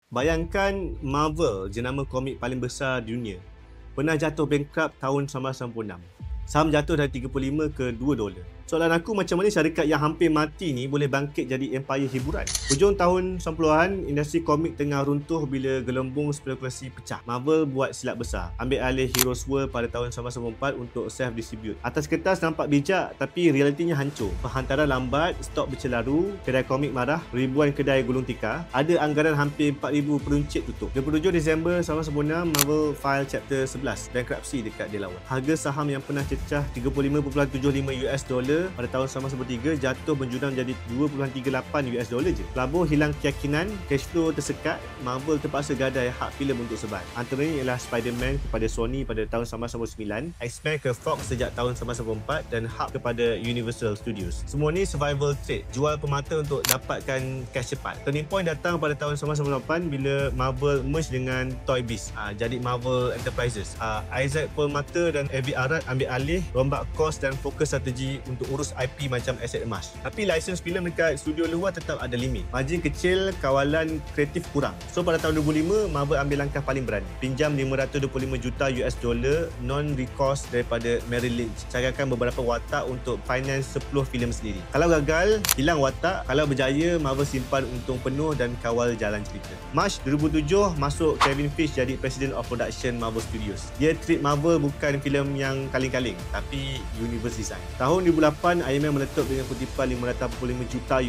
Bayangkan Marvel, jenama komik paling besar di dunia, pernah jatuh bankrupt tahun 1996. Saham jatuh dari 35 ke $2. Soalan aku, macam mana syarikat yang hampir mati ni boleh bangkit jadi empire hiburan? Hujung tahun 90-an, industri komik tengah runtuh bila gelembung spekulasi pecah. Marvel buat silap besar, ambil alih Heroes World pada tahun 1994 untuk self-distribute. Atas kertas nampak bijak, tapi realitinya hancur. Penghantaran lambat, stok bercelaru, kedai komik marah, ribuan kedai gulung tikar. Ada anggaran hampir 4,000 peruncit tutup. 27 Disember 1996, Marvel file chapter 11, bankruptcy dekat Delaware. Harga saham yang pernah cecah $35.75 pada tahun 1993 jatuh menjunam jadi $2.38 je. Pelabur hilang keyakinan, cash flow tersekat, Marvel terpaksa gadai hak filem untuk sebar. Antaranya ialah Spider-Man kepada Sony pada tahun 1999, X-Men ke Fox sejak tahun 1994 dan hak kepada Universal Studios. Semua ni survival trade, jual pemata untuk dapatkan cash cepat. Turning point datang pada tahun 1998 bila Marvel merge dengan Toy Biz, jadi Marvel Enterprises. Isaac Perlmutter dan Avi Arad ambil alih, rombak kos dan fokus strategi untuk urus IP macam aset emas. Tapi license filem dekat studio luar tetap ada limit. Margin kecil, kawalan kreatif kurang. So pada tahun 2005, Marvel ambil langkah paling berani. Pinjam $525 juta non-recourse daripada Merrill Lynch. Carikan beberapa watak untuk finance 10 filem sendiri. Kalau gagal, hilang watak. Kalau berjaya, Marvel simpan untung penuh dan kawal jalan cerita. March 2007, masuk Kevin Feige jadi President of Production Marvel Studios. Dia treat Marvel bukan filem yang kaling-kaling, tapi universe design. Tahun 2008, Iron Man meletup dengan kutipan $585 juta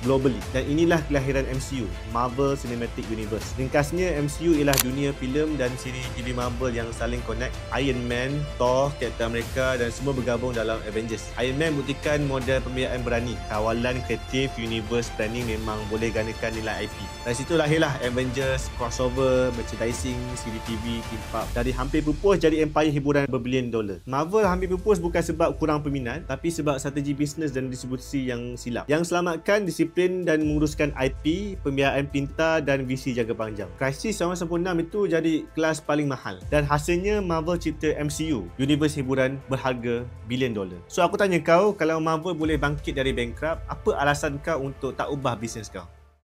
globally. Dan inilah kelahiran MCU, Marvel Cinematic Universe. Ringkasnya, MCU ialah dunia filem dan siri TV Marvel yang saling connect. Iron Man, Thor, Captain America dan semua bergabung dalam Avengers. Iron Man buktikan model pembiayaan berani. Kawalan kreatif, universe planning memang boleh gandakan nilai IP. Dari situ lahirlah Avengers, crossover, merchandising, siri TV, theme park. Dari hampir pupus jadi empire hiburan berbilion dolar. Marvel hampir pupus bukan sebab kurang peminat, tapi sebab strategi bisnes dan distribusi yang silap. Yang selamatkan disiplin dan menguruskan IP, pembiayaan pintar dan visi jangka panjang. Krisis 1996 itu jadi kelas paling mahal. Dan hasilnya Marvel cipta MCU, universe hiburan berharga bilion dolar. So aku tanya kau, kalau Marvel boleh bangkit dari bankrupt, apa alasan kau untuk tak ubah bisnes kau?